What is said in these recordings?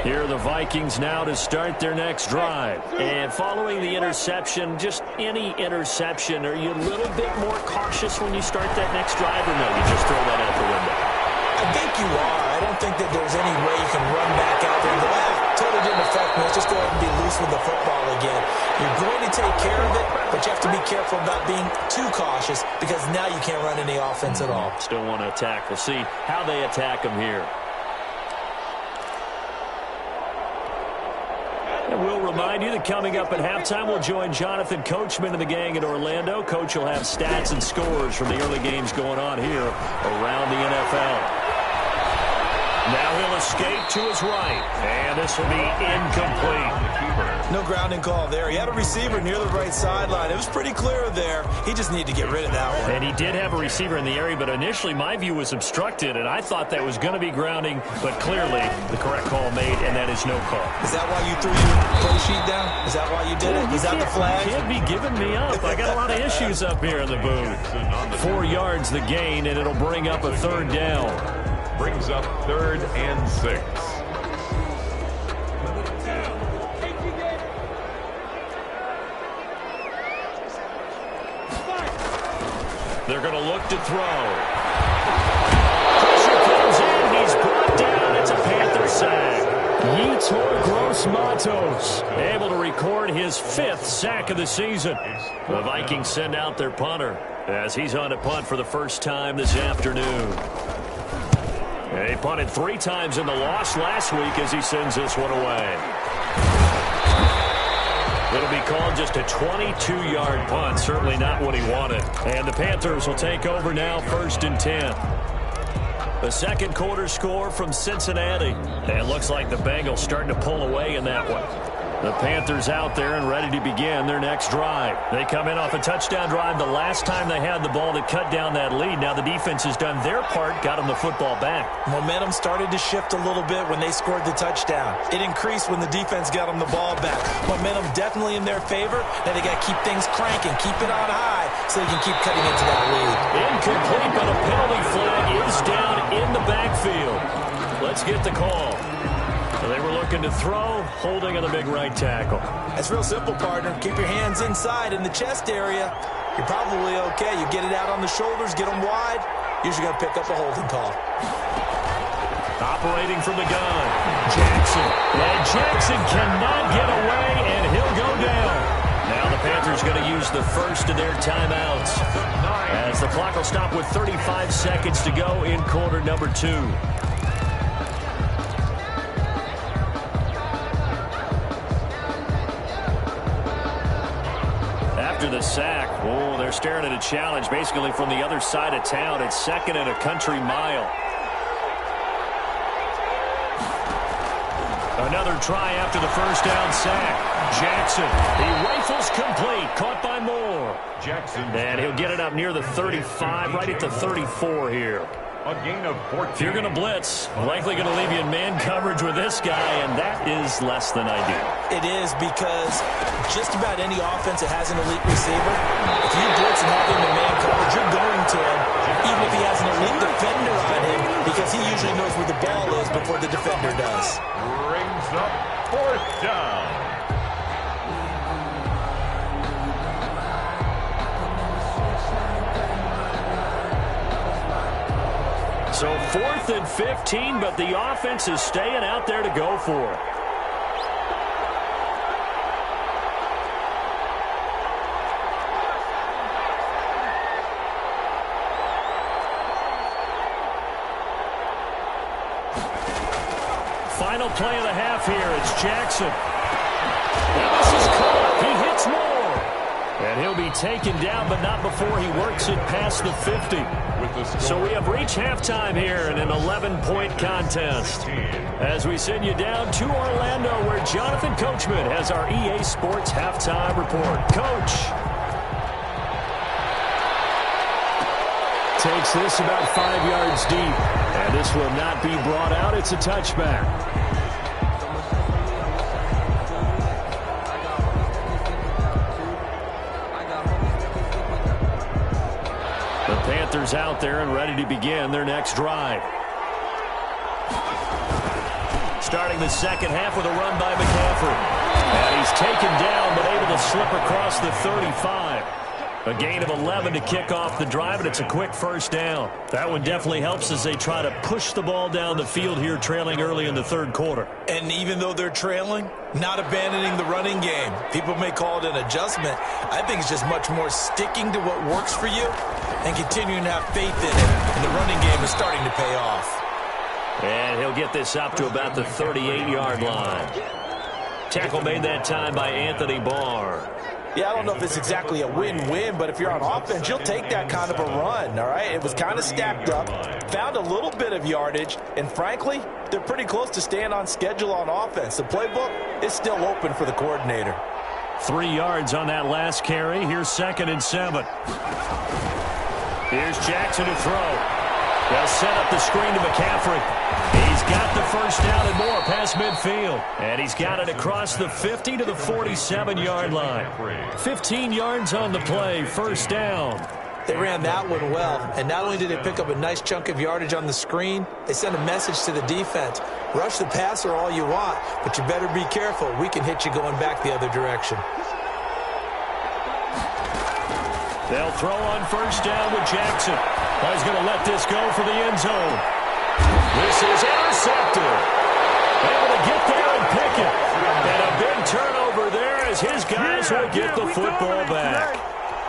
Here are the Vikings now to start their next drive. And following the interception, just any interception, are you a little bit more cautious when you start that next drive, or no, you just throw that out the window? I think you are. I don't think that there's any way you can run back out there and go, totally didn't affect me. Let's just go ahead and be loose with the football again. You're going to take care of it, but you have to be careful about being too cautious because now you can't run any offense at all. Still want to attack. We'll see how they attack them here. And we'll remind you that coming up at halftime, we'll join Jonathan Coachman and the gang in Orlando. Coach will have stats and scores from the early games going on here around the NFL. Now he'll escape to his right, and this will be incomplete. No grounding call there. He had a receiver near the right sideline. It was pretty clear there. He just needed to get rid of that one. And he did have a receiver in the area, but initially my view was obstructed, and I thought that was going to be grounding, but clearly the correct call made, and that is no call. Is that why you threw your pro sheet down? Is that why you did it? Was that the flag? You can't be giving me up. I got a lot of issues up here in the booth. 4 yards the gain, and it'll bring up a third down. Brings up 3rd and 6. They're going to look to throw. Pressure comes in. He's brought down. It's a Panther sack. Yetur Gross-Matos able to record his 5th sack of the season. The Vikings send out their punter as he's on to punt for the first time this afternoon. He punted 3 times in the loss last week as he sends this one away. It'll be called just a 22-yard punt. Certainly not what he wanted. And the Panthers will take over now, 1st and 10. The second quarter score from Cincinnati. And it looks like the Bengals starting to pull away in that one. The Panthers out there and ready to begin their next drive. They come in off a touchdown drive the last time they had the ball that cut down that lead. Now the defense has done their part, got them the football back. Momentum started to shift a little bit when they scored the touchdown. It increased when the defense got them the ball back. Momentum definitely in their favor. Now they got to keep things cranking, keep it on high so they can keep cutting into that lead. Incomplete, but a penalty flag is down in the backfield. Let's get the call. So they were looking to throw, holding on the big right tackle. That's real simple, partner. Keep your hands inside in the chest area. You're probably okay. You get it out on the shoulders, get them wide. Usually going to pick up a holding call. Operating from the gun, Jackson. And Jackson cannot get away, and he'll go down. Now the Panthers going to use the first of their timeouts as the clock will stop with 35 seconds to go in quarter number 2. After the sack, they're staring at a challenge basically from the other side of town. It's 2nd and a country mile. Another try after the first down sack. Jackson, he rifles complete, caught by Moore. Jackson. And he'll get it up near the 35, right at the 34 here. A gain of 14. If you're going to blitz, likely going to leave you in man coverage with this guy, and that is less than ideal. It is because just about any offense that has an elite receiver, if you blitz and have him in man coverage, you're going to him, even if he has an elite defender on him, because he usually knows where the ball is before the defender does. Brings up 4th down. So 4th and 15, but the offense is staying out there to go for it. Final play of the half here. It's Jackson. And this is caught. He hits Moore. And he'll be taken down, but not before he works it past the 50. So we have reached halftime here in an 11-point contest. As we send you down to Orlando, where Jonathan Coachman has our EA Sports halftime report. Coach. Takes this about 5 yards deep. And this will not be brought out. It's a touchback. Panthers out there and ready to begin their next drive. Starting the second half with a run by McCaffrey. And he's taken down but able to slip across the 35. A gain of 11 to kick off the drive, and it's a quick first down. That one definitely helps as they try to push the ball down the field here, trailing early in the third quarter. And even though they're trailing, not abandoning the running game. People may call it an adjustment. I think it's just much more sticking to what works for you and continuing to have faith in it. And the running game is starting to pay off. And he'll get this up to about the 38-yard line. Tackle made that time by Anthony Barr. Yeah, I don't know if it's exactly a win-win, but if you're on offense, you'll take that kind of a run, all right? It was kind of stacked up, found a little bit of yardage, and frankly, they're pretty close to staying on schedule on offense. The playbook is still open for the coordinator. 3 yards on that last carry. Here's 2nd and 7. Here's Jackson to throw. They'll set up the screen to McCaffrey. He's got the first down and more past midfield. And he's got it across the 50 to the 47-yard line. 15 yards on the play, first down. They ran that one well, and not only did they pick up a nice chunk of yardage on the screen, they sent a message to the defense. Rush the passer all you want, but you better be careful. We can hit you going back the other direction. They'll throw on first down with Jackson. He's going to let this go for the end zone. This is intercepted. Able to get there and pick it. And a big turnover there as his guys will get the football back.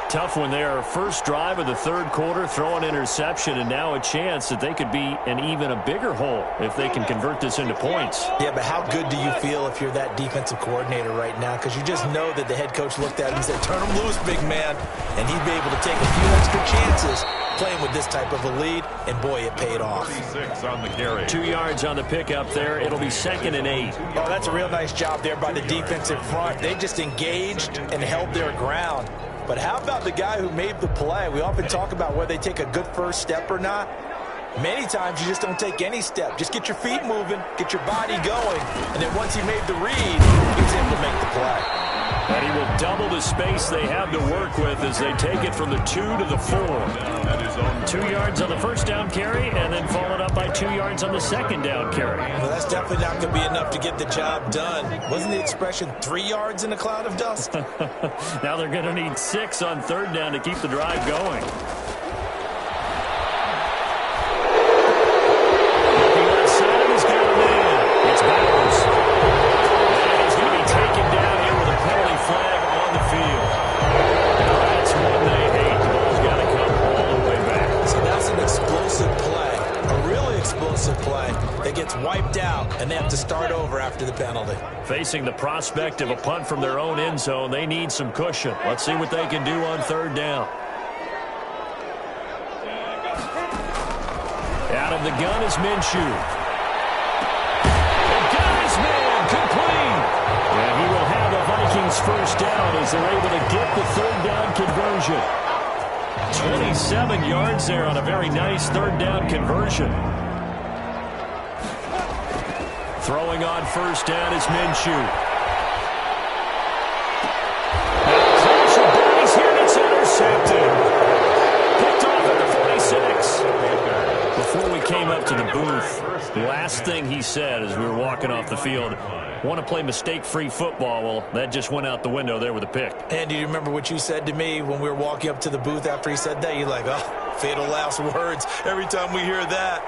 Tough one there. First drive of the third quarter, throw an interception, and now a chance that they could be in even a bigger hole if they can convert this into points. Yeah, but how good do you feel if you're that defensive coordinator right now? Because you just know that the head coach looked at him and said, turn him loose, big man. And he'd be able to take a few extra chances playing with this type of a lead, and boy, it paid off. 36 on the carry. 2 yards on the pickup there. It'll be 2nd and 8. Oh, that's a real nice job there by the defensive front. They just engaged and held their ground. But how about the guy who made the play? We often talk about whether they take a good first step or not. Many times you just don't take any step. Just get your feet moving, get your body going, and then once he made the read, he's able to make the play. And he will double the space they have to work with as they take it from the 2 to the 4. 2 yards on the first down carry, and then followed up by 2 yards on the second down carry. Well, that's definitely not going to be enough to get the job done. Wasn't the expression 3 yards in a cloud of dust? Now they're going to need 6 on third down to keep the drive going. Looking outside, he's got a man. It's Bowers. And he's going to be taken down here with a penalty flag on the field. Now that's one they hate. The ball's got to come all the way back. So that's an explosive play, a really explosive play that gets wiped out, and they have to start over after the penalty. Facing the prospect of a punt from their own end zone, they need some cushion. Let's see what they can do on third down. Out of the gun is Minshew. And got his man complete. And he will have the Vikings first down as they're able to get the third down conversion. 27 yards there on a very nice third down conversion. Throwing on first down is Minshew. He's here, and it's intercepted. Picked off at the 46. Before we came up to the booth, the last thing he said as we were walking off the field, want to play mistake-free football. Well, that just went out the window there with a pick. And do you remember what you said to me when we were walking up to the booth after he said that? You're like, oh, fatal last words. Every time we hear that,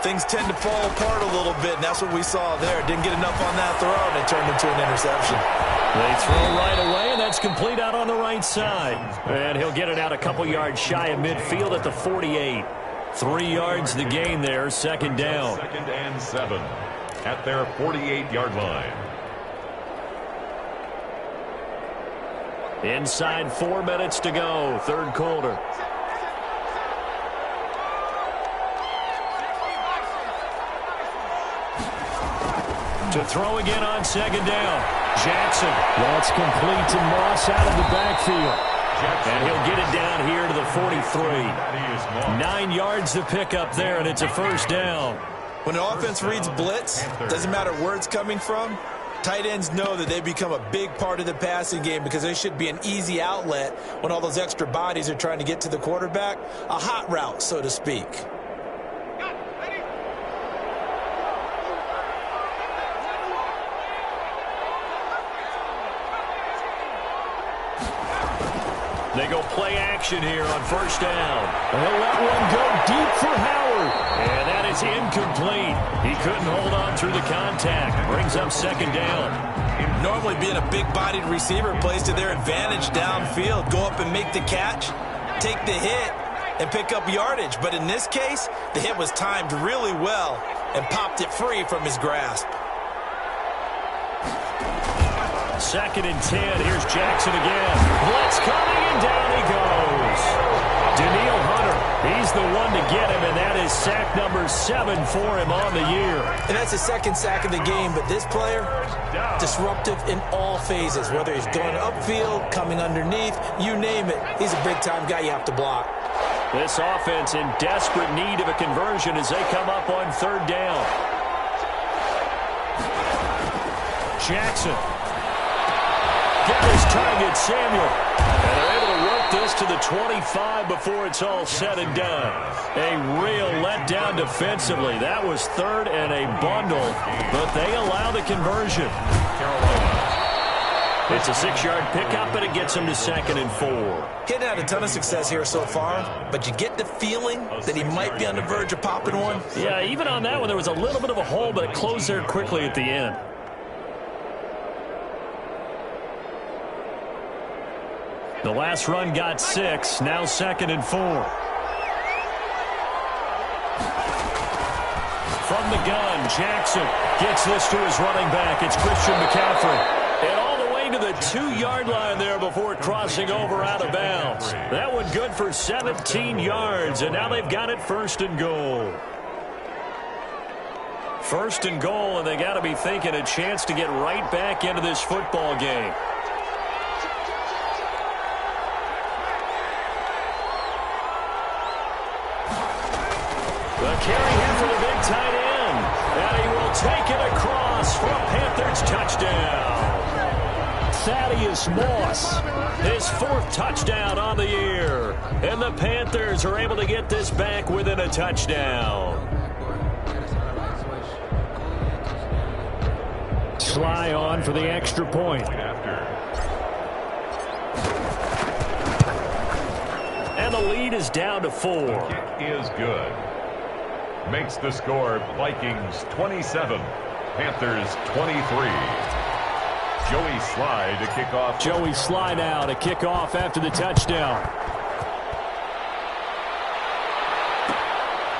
things tend to fall apart a little bit, and that's what we saw there. Didn't get enough on that throw, and it turned into an interception. They throw right away, and that's complete out on the right side. And he'll get it out a couple yards shy of midfield at the 48. 3 yards the gain there, second down. 2nd and 7 at their 48-yard line. Inside 4 minutes to go, third quarter. To throw again on second down. Jackson. That's complete to Moss out of the backfield. And he'll get it down here to the 43. 9 yards to pick up there, and it's a first down. When an offense reads blitz, doesn't matter where it's coming from, tight ends know that they become a big part of the passing game because they should be an easy outlet when all those extra bodies are trying to get to the quarterback. A hot route, so to speak. They go play action here on first down. They'll let one go deep for Howard. And that is incomplete. He couldn't hold on through the contact. Brings up second down. Normally being a big-bodied receiver plays to their advantage downfield. Go up and make the catch, take the hit, and pick up yardage. But in this case, the hit was timed really well and popped it free from his grasp. 2nd and 10. Here's Jackson again. Blitz coming, and down he goes. Daniil Hunter, he's the one to get him, and that is sack number 7 for him on the year. And that's the second sack of the game, but this player, disruptive in all phases, whether he's going upfield, coming underneath, you name it. He's a big-time guy you have to block. This offense in desperate need of a conversion as they come up on 3rd down. Jackson. Got his target, Samuel. And they're able to work this to the 25 before it's all said and done. A real letdown defensively. That was 3rd and a bundle, but they allow the conversion. It's a 6-yard pickup, and it gets them to 2nd and 4. He's had a ton of success here so far, but you get the feeling that he might be on the verge of popping one. Yeah, even on that one, there was a little bit of a hole, but it closed there quickly at the end. The last run got 6, now 2nd and 4. From the gun, Jackson gets this to his running back. It's Christian McCaffrey. And all the way to the 2-yard line there before crossing over out of bounds. That one good for 17 yards, and now they've got it 1st and goal. 1st and goal, and they got to be thinking a chance to get right back into this football game. The carry here for the big tight end. And he will take it across for a Panthers touchdown. Thaddeus Moss, his 4th touchdown on the year. And the Panthers are able to get this back within a touchdown. Sly on for the extra point. And the lead is down to 4. Kick is good. Makes the score Vikings 27, Panthers 23. Joey Sly to kick off. Joey Sly now to kick off after the touchdown.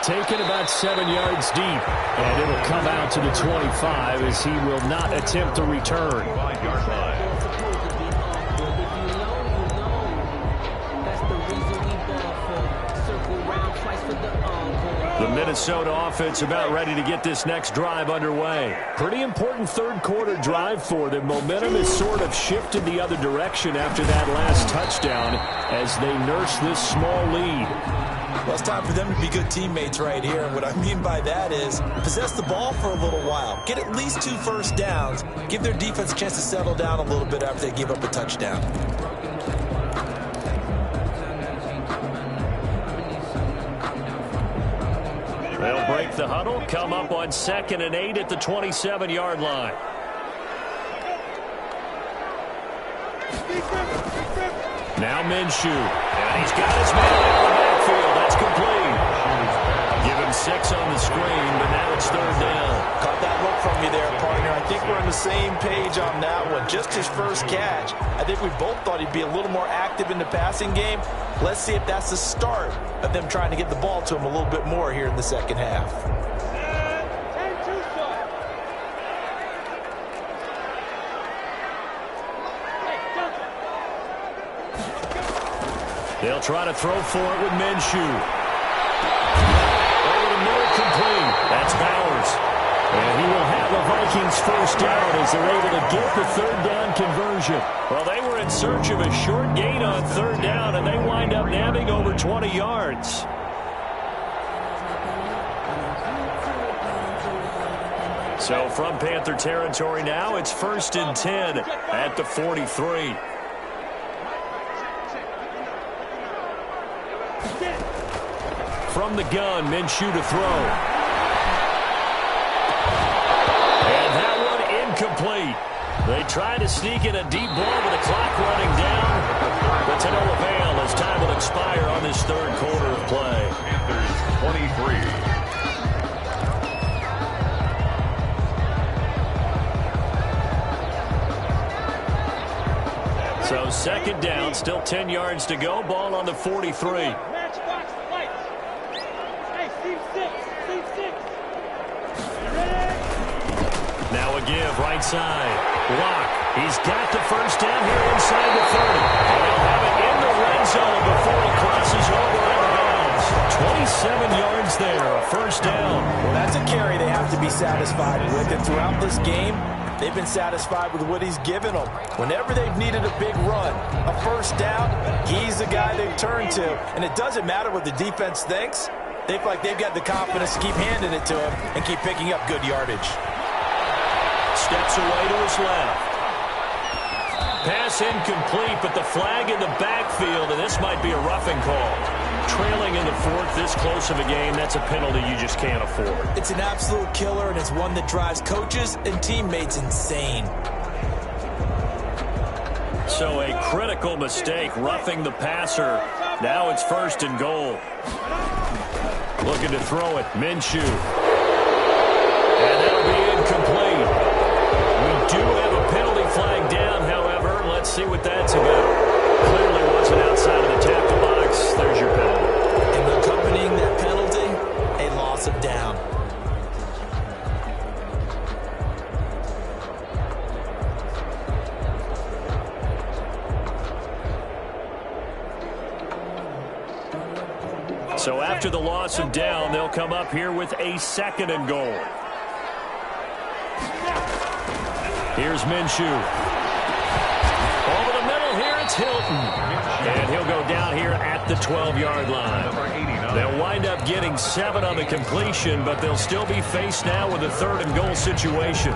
Taken about 7 yards deep, and it'll come out to the 25 as he will not attempt to return. 5-yard line. The Minnesota offense about ready to get this next drive underway. Pretty important 3rd quarter drive for them. Momentum has sort of shifted the other direction after that last touchdown as they nurse this small lead. Well, it's time for them to be good teammates right here. And what I mean by that is possess the ball for a little while. Get at least 2 first downs. Give their defense a chance to settle down a little bit after they give up a touchdown. They'll break the huddle, come up on 2nd and 8 at the 27-yard line. Now Minshew, and he's got his man out of the backfield. That's complete. Give him 6 on the screen, but now it's 3rd down. Caught that look from you there, partner. I think we're on the same page on that one. Just his first catch. I think we both thought he'd be a little more active in the passing game. Let's see if that's the start of them trying to get the ball to him a little bit more here in the second half. They'll try to throw for it with Minshew. Over the middle, complete. That's Bowers. And he will have the Vikings first down as they're able to get the 3rd down conversion. Well, they were in search of a short gain on 3rd down, and they wind up nabbing over 20 yards. So from Panther territory now, it's 1st and 10 at the 43. From the gun, Minshew to throw. And that one incomplete. They try to sneak in a deep ball with the clock running down, but to no avail as time will expire on this third quarter of play. Panthers 23. So second down, still 10 yards to go. Ball on the 43. Now a give, right side. Block. He's got the first down here inside the 30. And he'll have it in the red zone before he crosses over out of bounds. 27 yards there, a first down. Well, that's a carry they have to be satisfied with. And throughout this game, they've been satisfied with what he's given them. Whenever they've needed a big run, a first down, he's the guy they've turned to. And it doesn't matter what the defense thinks. They feel like they've got the confidence to keep handing it to him and keep picking up good yardage. Steps away to his left. Pass incomplete, but the flag in the backfield, and this might be a roughing call. Trailing in the fourth, this close of a game, that's a penalty you just can't afford. It's an absolute killer, and it's one that drives coaches and teammates insane. So a critical mistake, roughing the passer. Now it's first and goal. Looking to throw it, Minshew. And that'll be incomplete. We do have a penalty flag down, however. Let's see what that's about. Clearly wasn't outside of the tackle box. There's your penalty. And accompanying that penalty, a loss of down. So after the loss of down, they'll come up here with a second and goal. Here's Minshew. Over the middle here, it's Hilton. And he'll go down here at the 12-yard line. They'll wind up getting 7 on the completion, but they'll still be faced now with a third and goal situation.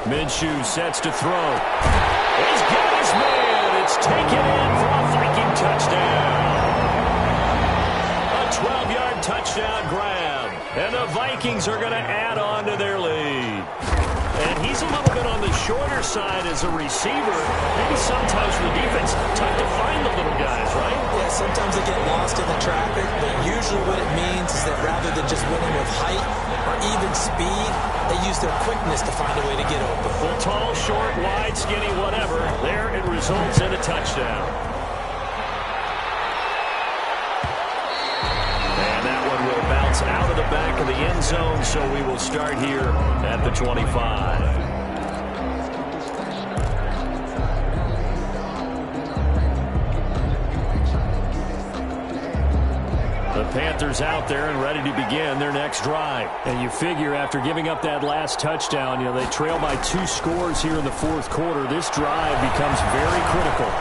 Minshew sets to throw. He's got his man. It's taken in for a Viking touchdown. A 12-yard touchdown grab. And the Vikings are going to add on to their lead. And he's a little bit on the shorter side as a receiver. Maybe sometimes for the defense, tough to find the little guys, right? Yeah, sometimes they get lost in the traffic, but usually what it means is that rather than just winning with height or even speed, they use their quickness to find a way to get open. Well, tall, short, wide, skinny, whatever. There it results in a touchdown. And that one will bounce out of the back of the end zone, so we will start here at the 25. The Panthers out there and ready to begin their next drive. And you figure after giving up that last touchdown, they trail by 2 scores here in the fourth quarter. This drive becomes very critical.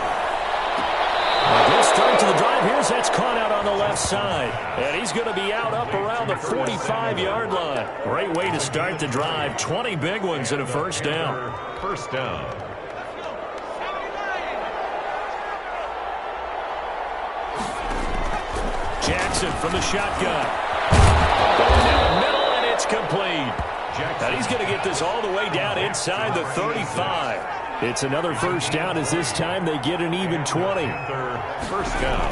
A good start to the drive. Here's that's caught out on the left side. And he's going to be out up around the 45-yard line. Great way to start the drive. 20 big ones and a first down. First down. Jackson from the shotgun. Going down the middle, and it's complete. And he's going to get this all the way down inside the 35. It's another first down as this time they get an even 20. First down.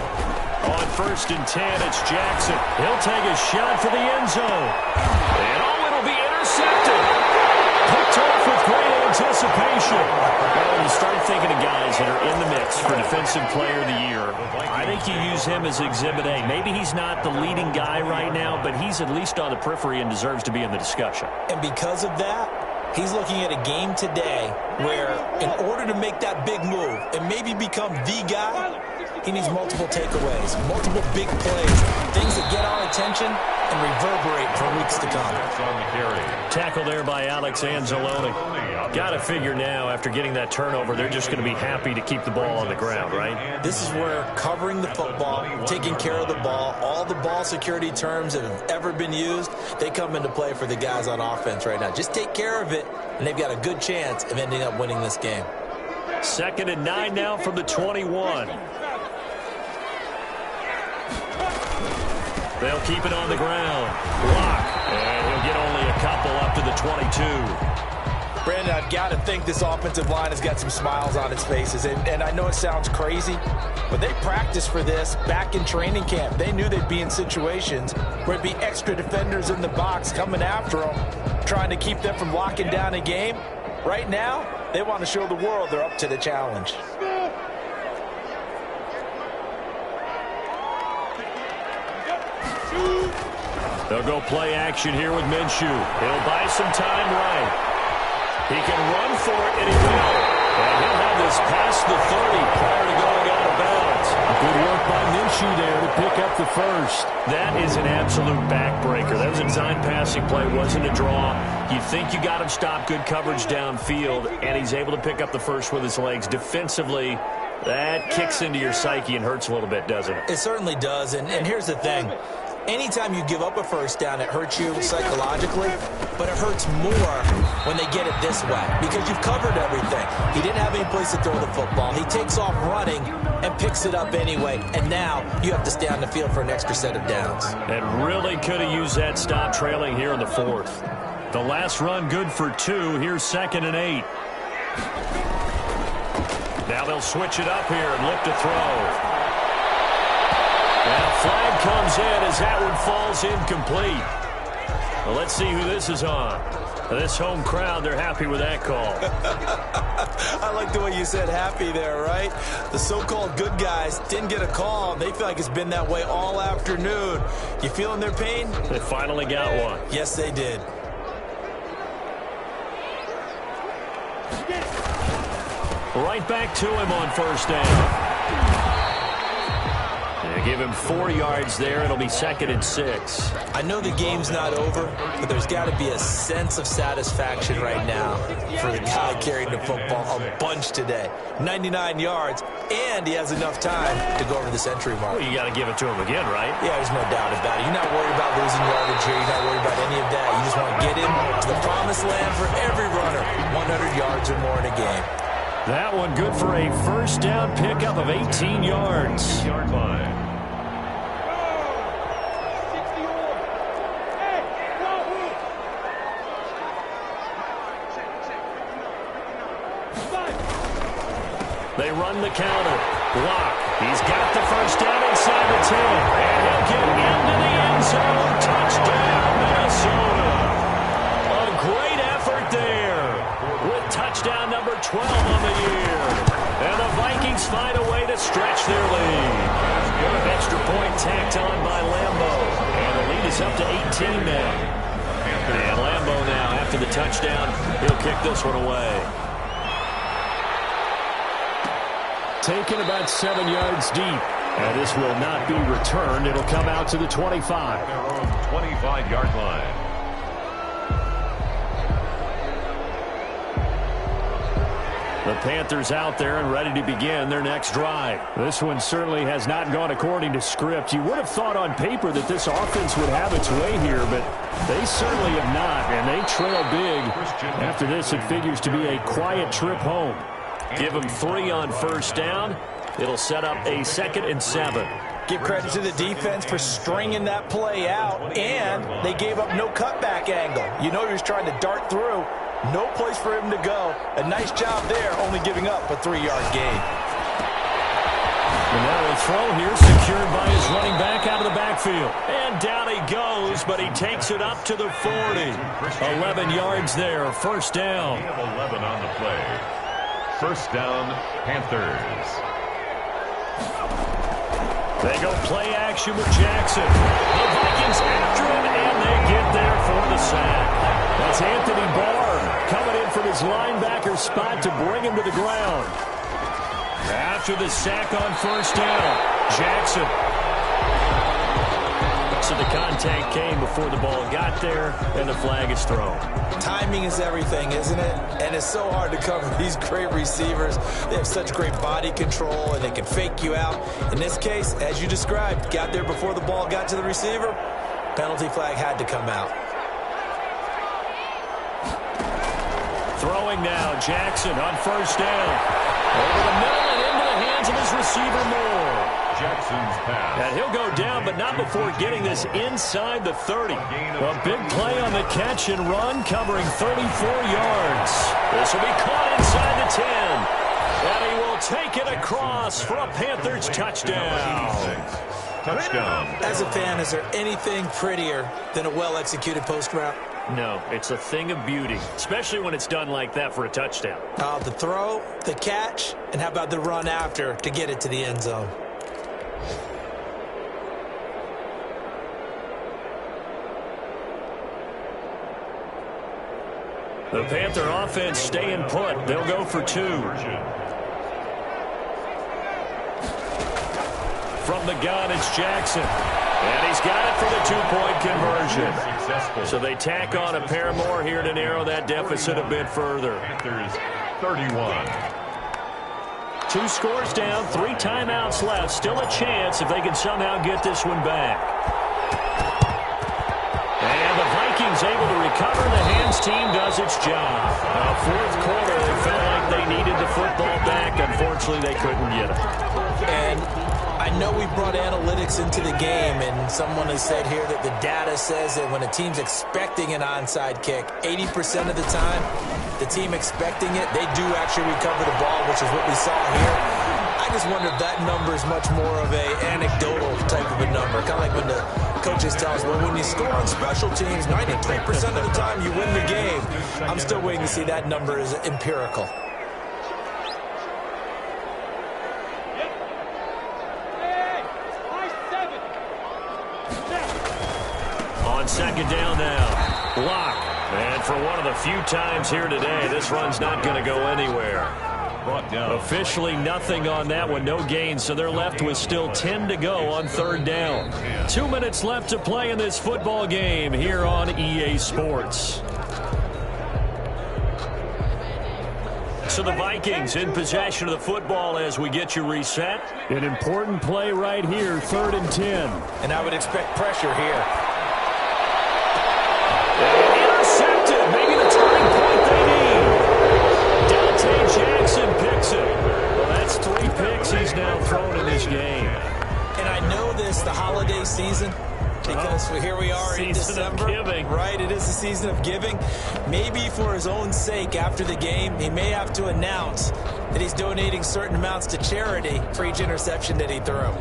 On first and 10, it's Jackson. He'll take a shot for the end zone. And it'll be intercepted. Picked off with great anticipation. Well, you start thinking of guys that are in the mix for Defensive Player of the Year. I think you use him as Exhibit A. Maybe he's not the leading guy right now, but he's at least on the periphery and deserves to be in the discussion. And because of that, he's looking at a game today where in order to make that big move and maybe become the guy, He needs multiple takeaways, multiple big plays, things that get our attention and reverberate for weeks to come. Tackle there by Alex Anzalone. Got to figure now, after getting that turnover, they're just going to be happy to keep the ball on the ground, right? This is where covering the football, taking care of the ball, all the ball security terms that have ever been used, they come into play for the guys on offense right now. Just take care of it, and they've got a good chance of ending up winning this game. 2nd and 9 now from the 21. They'll keep it on the ground. Block. And he'll get only a couple up to the 22. Brandon, I've got to think this offensive line has got some smiles on its faces. And I know it sounds crazy, but they practiced for this back in training camp. They knew they'd be in situations where it'd be extra defenders in the box coming after them, trying to keep them from locking down a game. Right now, they want to show the world they're up to the challenge. They'll go play action here with Minshew. He'll buy some time right. He can run for it, and he will. And he'll have this past the 30 prior to going out of bounds. Good work by Minshew there to pick up the first. That is an absolute backbreaker. That was a design passing play, wasn't a draw. You think you got him stopped, good coverage downfield, and he's able to pick up the first with his legs. Defensively, that kicks into your psyche and hurts a little bit, doesn't it? It certainly does, and here's the thing. Anytime you give up a first down, it hurts you psychologically, but it hurts more when they get it this way because you've covered everything. He didn't have any place to throw the football. He takes off running and picks it up anyway, and now you have to stay on the field for an extra set of downs. And really could have used that stop trailing here in the 4th. The last run good for 2. Here's 2nd and 8. Now they'll switch it up here and look to throw. And a flag comes in as that one falls incomplete. Well, let's see who this is on. This home crowd, they're happy with that call. I like the way you said happy there, right? The so-called good guys didn't get a call. They feel like it's been that way all afternoon. You feeling their pain? They finally got one. Yes, they did. Right back to him on first down. They give him 4 yards there. It'll be 2nd and 6. I know the game's not over, but there's got to be a sense of satisfaction right now for the guy carrying the football a bunch today. 99 yards, and he has enough time to go over this entry mark. Well, you got to give it to him again, right? Yeah, there's no doubt about it. You're not worried about losing yardage here. You're not worried about any of that. You just want to get him to the promised land for every runner. 100 yards or more in a game. That one good for a first down pickup of 18 yards. Yard line. They run the counter. Block. He's got the first down inside the 10. And he'll get into the end zone. Touchdown, Minnesota. A great effort there with touchdown number 12 on the year. And the Vikings find a way to stretch their lead. An extra point tacked on by Lambo. And the lead is up to 18 now. And Lambo now, after the touchdown, he'll kick this one away. Taken about 7 yards deep. And this will not be returned. It'll come out to the 25. Their own 25-yard line. The Panthers out there and ready to begin their next drive. This one certainly has not gone according to script. You would have thought on paper that this offense would have its way here, but they certainly have not, and they trail big. After this, it figures to be a quiet trip home. Give them 3 on first down. It'll set up a 2nd and 7. Give credit to the defense for stringing that play out, and they gave up no cutback angle. You know he was trying to dart through. No place for him to go. A nice job there, only giving up a 3-yard gain. And now a throw here secured by his running back out of the backfield. And down he goes, but he takes it up to the 40. 11 yards there, first down. 11 on the play. First down, Panthers. They go play action with Jackson. The Vikings after him, and they get there for the sack. That's Anthony Barr coming in from his linebacker spot to bring him to the ground. After the sack on first down, Jackson. So the contact came before the ball got there, and the flag is thrown. Timing is everything, isn't it? And it's so hard to cover these great receivers. They have such great body control, and they can fake you out. In this case, as you described, got there before the ball got to the receiver. Penalty flag had to come out. Throwing now, Jackson on first down. Over the middle and into the hands of his receiver, Moore. Jackson's pass. And he'll go down, but not before getting this inside the 30. A big play on the catch and run, covering 34 yards. This will be caught inside the 10. And he will take it across for a Panthers touchdown. Touchdown. As a fan, is there anything prettier than a well-executed post route? No, it's a thing of beauty, especially when it's done like that for a touchdown. The throw, the catch, and how about the run after to get it to the end zone? The Panther offense staying put. They'll go for 2. From the gun, it's Jackson. And he's got it for the 2-point conversion. So they tack on a pair more here to narrow that deficit a bit further. Panthers 31. 2 scores down, 3 timeouts left. Still a chance if they can somehow get this one back. And the Vikings able to recover. The hands team does its job. Fourth quarter, they felt like they needed the football back. Unfortunately, they couldn't get it. And I know we brought analytics into the game, and someone has said here that the data says that when a team's expecting an onside kick, 80% of the time, the team expecting it, they do actually recover the ball, which is what we saw here. I just wonder if that number is much more of a anecdotal type of a number. Kind of like when the coaches tell us, well, when you score on special teams, 93% of the time you win the game. I'm still waiting to see that number is empirical. On second down now, block. And for one of the few times here today, this run's not going to go anywhere. Brought down. Officially nothing on that one, no gain, so they're left with still 10 to go on third down. 2 minutes left to play in this football game here on EA Sports. So the Vikings in possession of the football as we get you reset. An important play right here, 3rd and 10. And I would expect pressure here. Intercepted, maybe the turning point they need. Dante Jackson picks it. Well, that's 3 picks he's now thrown in this game. And I know this, the holiday season, because here we are in December. Season of giving. Right, it is the season of giving. Maybe for his own sake after the game, he may have to announce that he's donating certain amounts to charity for each interception that he threw.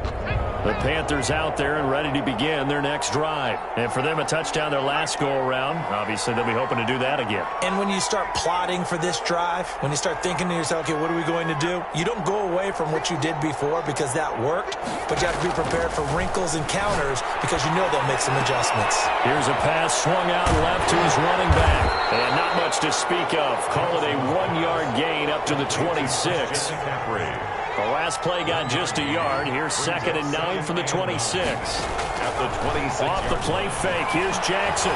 The Panthers out there and ready to begin their next drive. And for them, a touchdown their last go-around. Obviously, they'll be hoping to do that again. And when you start plotting for this drive, when you start thinking to yourself, okay, what are we going to do? You don't go away from what you did before because that worked, but you have to be prepared for wrinkles and counters because you know they'll make some adjustments. Here's a pass swung out left to his running back. And not much to speak of. Call it a 1-yard gain up to the 26. The last play got just a yard. Here's 2nd and 9 from the 26. At the 26. Off the play fake. Here's Jackson.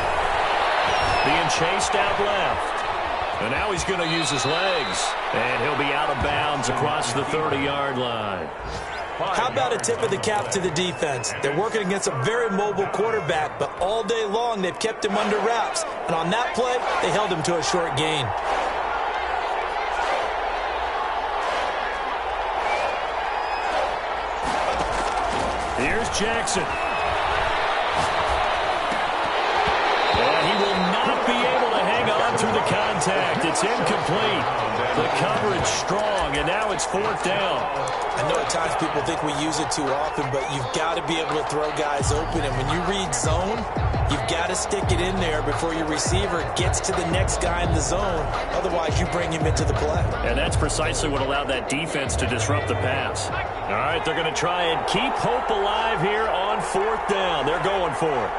Being chased out left. And now he's going to use his legs. And he'll be out of bounds across the 30-yard line. How about a tip of the cap to the defense? They're working against a very mobile quarterback, but all day long they've kept him under wraps. And on that play, they held him to a short gain. Here's Jackson. And he will not be able to hang on through the contact. It's incomplete. The coverage strong, and now it's 4th down. I know at times people think we use it too often, but you've got to be able to throw guys open. And when you read zone, you've got to stick it in there before your receiver gets to the next guy in the zone. Otherwise, you bring him into the play. And that's precisely what allowed that defense to disrupt the pass. All right, they're going to try and keep hope alive here on 4th down. They're going for it.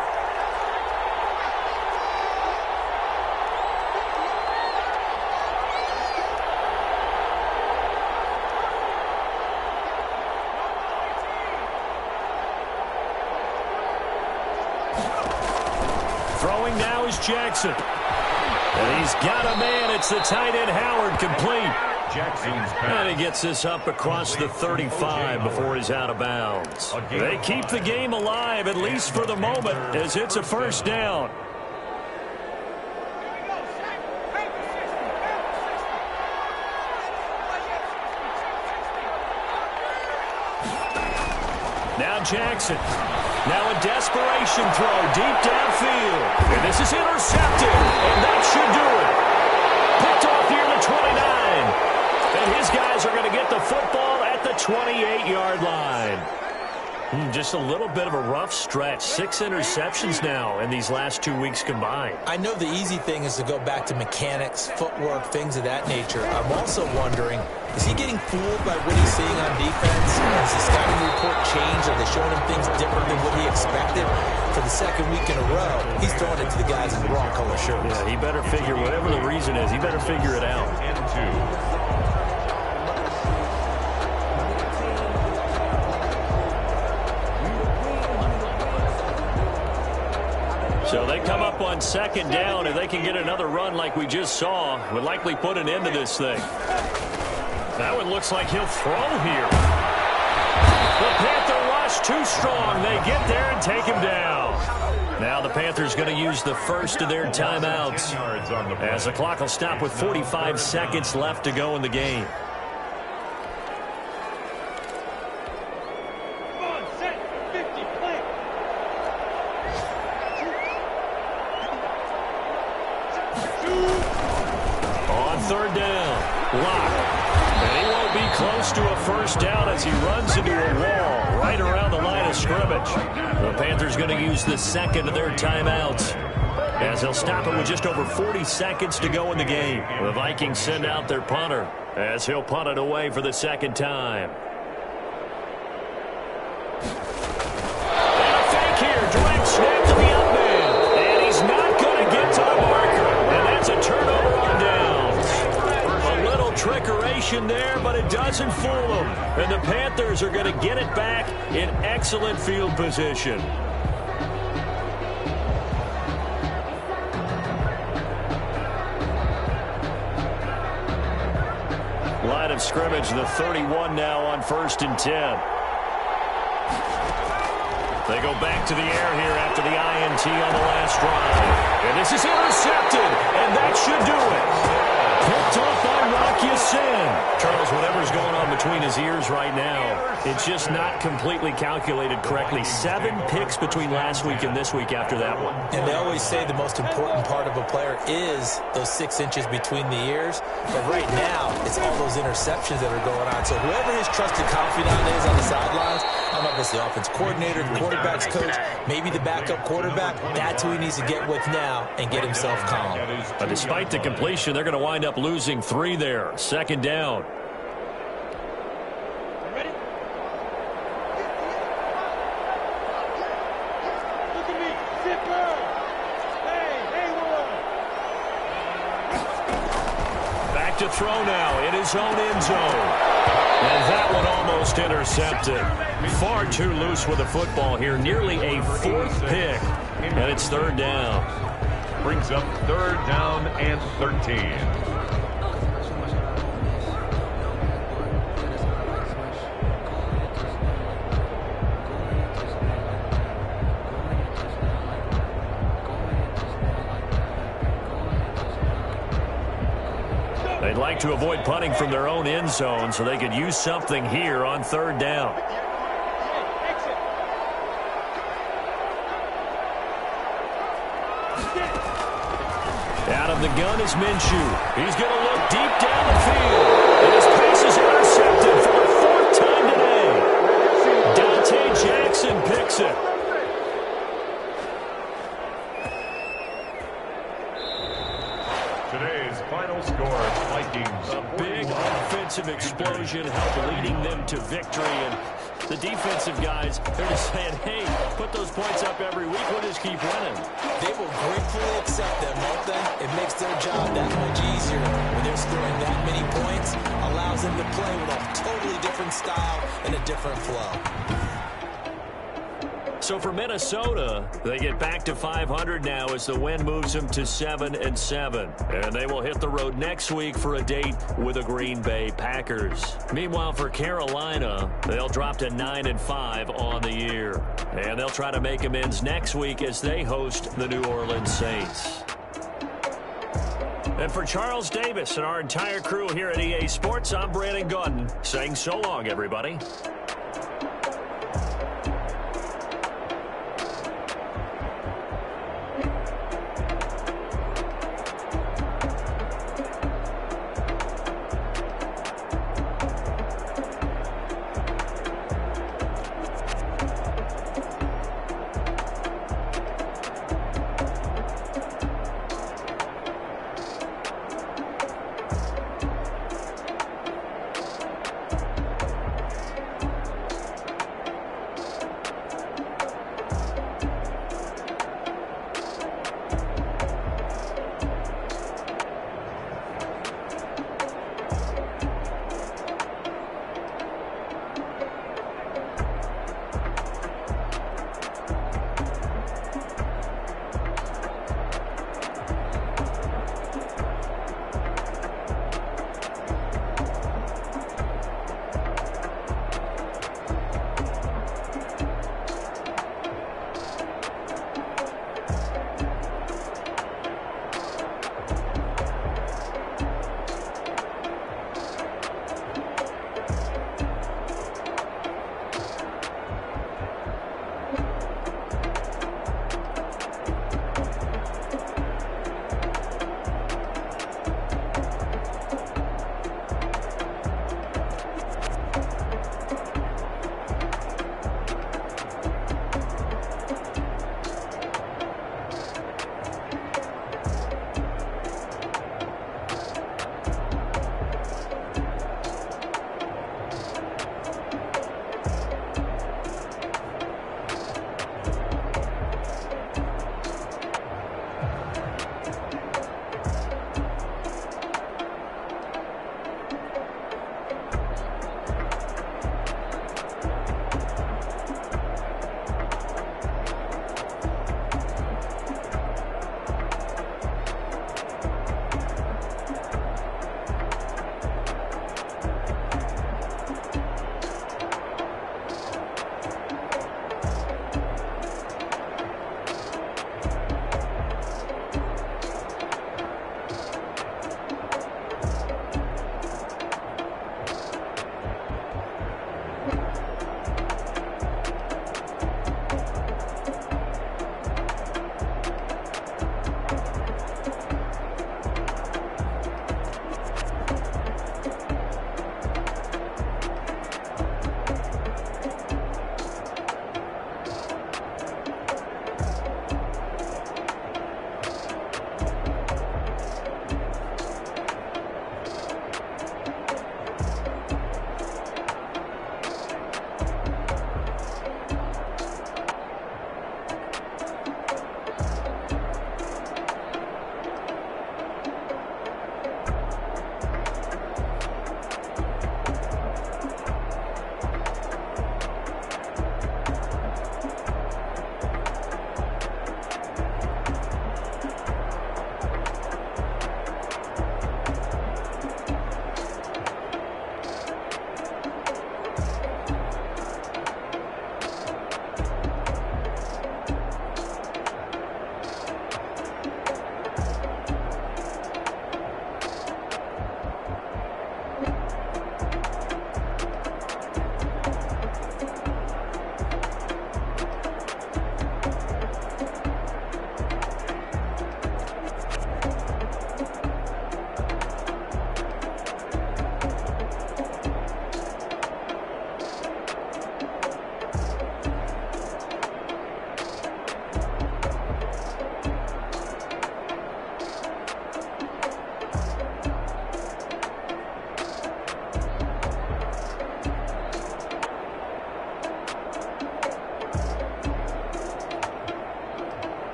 goes Jackson. And he's got a man. It's the tight end, Howard, complete. Jackson's pass. And he gets this up across the 35 before he's out of bounds. They keep the game alive, at least for the moment, as it's a first down. Now Jackson. Now a desperation throw deep downfield. And this is intercepted. And that should do it. Picked off near the 29. And his guys are going to get the football at the 28-yard line. Just a little bit of a rough stretch. 6 interceptions now in these last 2 weeks combined. I know the easy thing is to go back to mechanics, footwork, things of that nature. I'm also wondering, is he getting fooled by what he's seeing on defense? Has the scouting report changed? Are they showing him things different than what he expected? For the second week in a row, he's throwing it to the guys in the wrong color shirts. Yeah, he better figure, whatever the reason is, he better figure it out. And 2. So they come up on second down, and they can get another run like we just saw. Would likely put an end to this thing. That one looks like he'll throw here. The Panther rush too strong. They get there and take him down. Now the Panthers going to use the first of their timeouts, as the clock will stop with 45 seconds left to go in the game. Third down, Lock. And he won't be close to a first down as he runs into a wall right around the line of scrimmage. The Panthers going to use the second of their timeouts, as they'll stop it with just over 40 seconds to go in the game. The Vikings send out their punter, as he'll punt it away for the second time. And a fake here, direct snap to the up man. And he's not going to get to the marker. And that's a turnover on down. Trickeration there, but it doesn't fool them. And the Panthers are going to get it back in excellent field position. Line of scrimmage, the 31 now on 1st and 10. They go back to the air here after the INT on the last drive. And this is intercepted, and that should do it. Picked off by Rock Ya-Sin. Charles, whatever's going on between his ears right now, it's just not completely calculated correctly. 7 picks between last week and this week after that one. And they always say the most important part of a player is those 6 inches between the ears. But right now, it's all those interceptions that are going on. So whoever his trusted confidant is on the sidelines, I don't know if it's the offense coordinator, the quarterback's coach, maybe the backup quarterback, that's who he needs to get with now and get himself calm. But despite the completion, they're going to wind up losing 3 there. Second down. Back to throw now in his own end zone. And that one almost intercepted. Far too loose with the football here. Nearly a 4th pick. And it's 3rd down. Brings up 3rd down and 13. They'd like to avoid punting from their own end zone so they could use something here on 3rd down. Out of the gun is Minshew. He's going to look deep down the field. And his pass is intercepted for the 4th time today. Dante Jackson picks it. Today's final score, Vikings. A big offensive explosion helped leading them to victory. And the defensive guys, they're just saying, hey, put those points up every week. We'll just keep winning. They will gratefully accept them, won't they? It makes their job that much easier when they're scoring that many points. Allows them to play with a totally different style and a different flow. So for Minnesota, they get back to 500 now as the win moves them to 7-7. And they will hit the road next week for a date with the Green Bay Packers. Meanwhile, for Carolina, they'll drop to 9-5 on the year. And they'll try to make amends next week as they host the New Orleans Saints. And for Charles Davis and our entire crew here at EA Sports, I'm Brandon Gaudin saying so long, everybody.